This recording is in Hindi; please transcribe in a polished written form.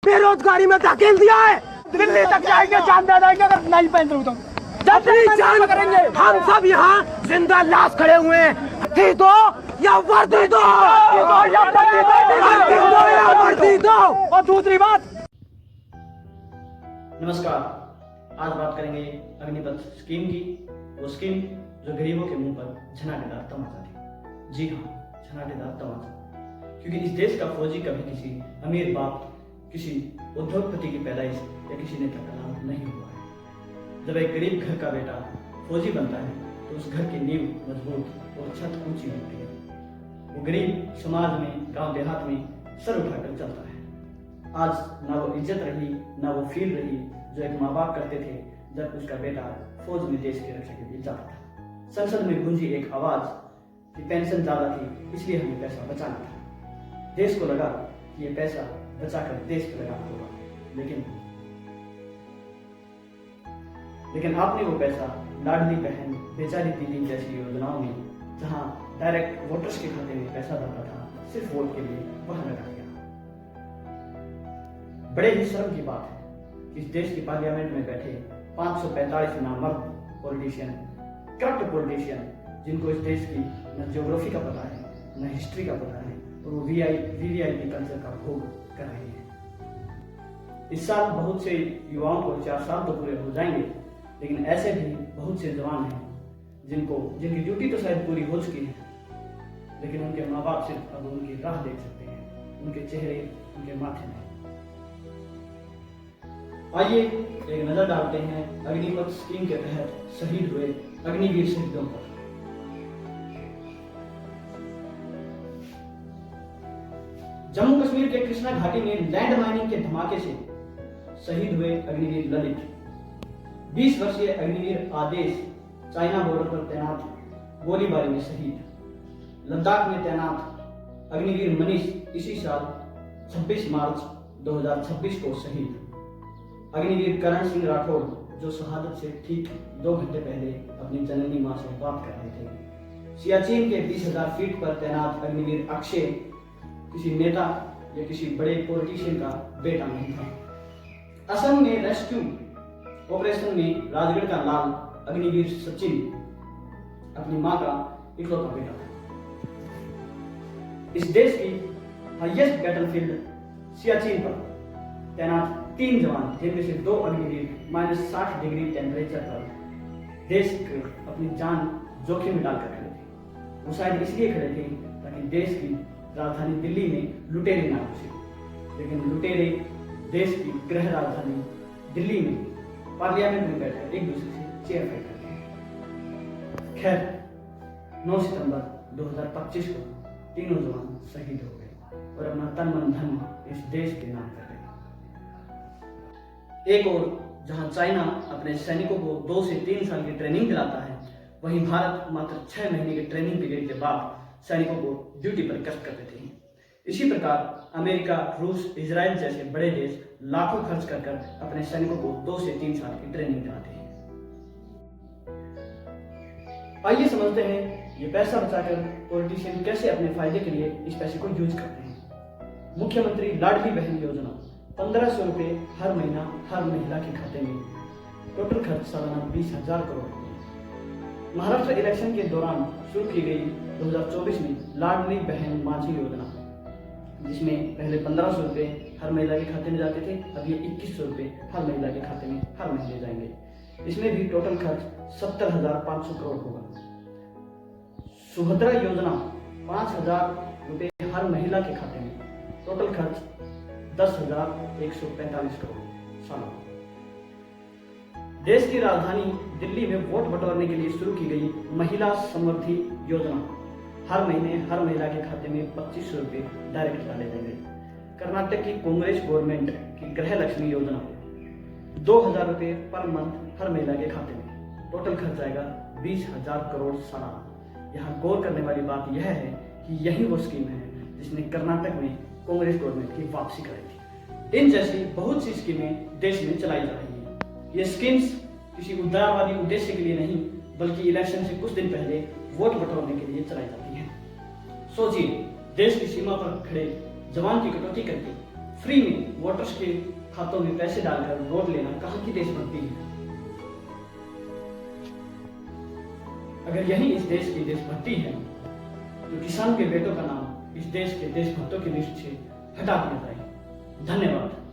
बेरोजगारी में धकेल दिया है। दिल्ली तक जाएंगे, जान दे देंगे अगर नहीं पहन रहे तो। जान करेंगे। हम सब यहाँ जिंदा लाश खड़े हुए हैं। वर्दी दो या वर्दी दो, वर्दी दो। और दूसरी बात, नमस्कार, आज बात करेंगे अग्निपथ स्कीम की। वो स्कीम जो गरीबों के मुंह पर झनाटेदार तमाचा थी। जी हाँ, झनाटेदार तमाचा, क्योंकि इस देश का फौजी कभी किसी अमीर बाप, किसी उद्योगपति की पैदाइश या किसी नेता का नाम नहीं हुआ है। जब एक गरीब घर का बेटा फौजी बनता है तो उस घर की नींव मजबूत और छत ऊंची होती है। वो गरीब समाज में, गांव देहात में सर उठाकर चलता है। आज ना वो इज्जत रही, ना वो फील रही जो एक माँ बाप करते थे जब उसका बेटा फौज में देश की रक्षा के लिए जाता था। संसद में गूंजी एक आवाज कि पेंशन ज्यादा थी इसलिए हमें पैसा बचाना था। देश को लगा कि ये पैसा बचाकर देश पे लगाना होगा, लेकिन आपने वो पैसा लाडली बहन, बेचारी दीदी जैसी योजनाओं में, जहां डायरेक्ट वोटर्स के खाते में पैसा जाता था सिर्फ वोट के लिए, वहां लगा दिया। बड़े ही शर्म की बात है कि इस देश की पार्लियामेंट में बैठे 545 नामर्द पॉलिटिशियन, करप्ट पॉलिटिशियन, जिनको इस देश की न ज्योग्राफी का पता है न हिस्ट्री का पता है, और वो वीवीआईपी कल्चर का भोग कर रहे हैं। इस साल बहुत से युवाओं को 4 साल तो पूरे हो जाएंगे, लेकिन ऐसे भी बहुत से जवान हैं जिनकी ड्यूटी तो शायद पूरी हो चुकी है, लेकिन उनके माँ बाप सिर्फ अब उनकी राह देख सकते हैं, उनके चेहरे, उनके माथे में। आइए एक नजर डालते हैं अग्निपथ स्कीम के तहत शहीद हुए अग्निवीर शहीदों पर। जम्मू कश्मीर के कृष्णा घाटी में लैंड माइनिंग के धमाके से शहीद हुए अग्निवीर ललित। 20 वर्षीय अग्निवीर आदेश चाइना बॉर्डर पर तैनात गोलीबारी में शहीद। लद्दाख में तैनात अग्निवीर मनीष इसी साल 26 मार्च 2026 को शहीद। अग्निवीर करण सिंह राठौड़ जो शहादत से ठीक 2 घंटे पहले अपनी जननी मां से बात कर रहे थे। सियाचिन के 20,000 फीट पर तैनात अग्निवीर अक्षय किसी नेता या किसी बड़े पॉलिटिशियन का बेटा नहीं था। असम में रेस्क्यू ऑपरेशन में राजगढ़ का लाल अग्निवीर सचिन अपनी मां का इकलौता बेटा था। इस देश की हाईएस्ट बैटलफील्ड सियाचिन पर तैनात 3 जवान, जिनमें से 2 अग्निवीर -60 डिग्री टेम्परेचर पर देश को अपनी जान जोखिम में डालकर खड़े थे। वो शायद इसलिए खड़े थे ताकि देश की राजधानी दिल्ली में लुटेरे ना घुसे, लेकिन लुटेरे देश की गृह राजधानी दिल्ली में पार्लियामेंट में बैठकर एक दूसरे से चेयर फाइट करते हैं। खैर 9 सितंबर 2025 को तीनों जवान शहीद हो गए और अपना तन मन धन इस देश के नाम कर गए। एक और जहां चाइना अपने सैनिकों को 2 से 3 साल की ट्रेनिंग दिलाता है, वहीं भारत मात्र 6 महीने के ट्रेनिंग पीरियड के बाद सैनिकों को ड्यूटी पर गश्त कर देते हैं। इसी प्रकार अमेरिका, रूस, इजराइल जैसे बड़े देश लाखों खर्च कर अपने सैनिकों को 2 से 3 साल की ट्रेनिंग दिलाते हैं। आइए समझते हैं ये पैसा बचाकर पॉलिटिशियन कैसे अपने फायदे के लिए इस पैसे को यूज करते हैं। मुख्यमंत्री लाडली बहन योजना 1500 रुपए हर महीना हर महिला के खाते में, टोटल खर्च सालाना 20,000 करोड़। महाराष्ट्र इलेक्शन के दौरान शुरू की गई 2024 में लाडली बहन माझी योजना, जिसमें पहले 1500 रुपए हर महिला के खाते में जाते थे, अब ये 2100 रुपए हर महिला के खाते में हर महीने जाएंगे। इसमें भी टोटल खर्च 70,500 करोड़ होगा। सुभद्रा योजना 5,000 रुपए हर महिला के खाते में, टोटल खर्च 10,145 करोड़ सालाना। देश की राजधानी दिल्ली में वोट बटोरने के लिए शुरू की गई महिला समृद्धि योजना, हर महीने हर महिला के खाते में 2500 रुपए डायरेक्ट डाले जाएंगे। कर्नाटक की कांग्रेस गवर्नमेंट की गृह लक्ष्मी योजना 2,000 रुपए पर मंथ हर महिला के खाते में, टोटल खर्च आएगा 20,000 करोड़ सालाना। यहाँ गौर करने वाली बात यह है कि यही वो स्कीम है जिसने कर्नाटक में कांग्रेस गवर्नमेंट की वापसी कराई थी। इन जैसी बहुत सी स्कीमें देश में चलाई जा रही हैं। ये स्कीम्स किसी उदारवादी उद्देश्य के लिए नहीं, बल्कि इलेक्शन से कुछ दिन पहले वोट बटोरने के लिए चलाई जाती हैं। सोचिए, देश की सीमा पर खड़े जवान की कटौती करके फ्री में वोटर्स के खातों में पैसे डालकर वोट लेना कहाँ की देशभक्ति है? अगर यही इस देश की देशभक्ति है तो किसान के बेटों का नाम इस देश के देशभक्तों की लिस्ट से हटा दिया जाए। धन्यवाद।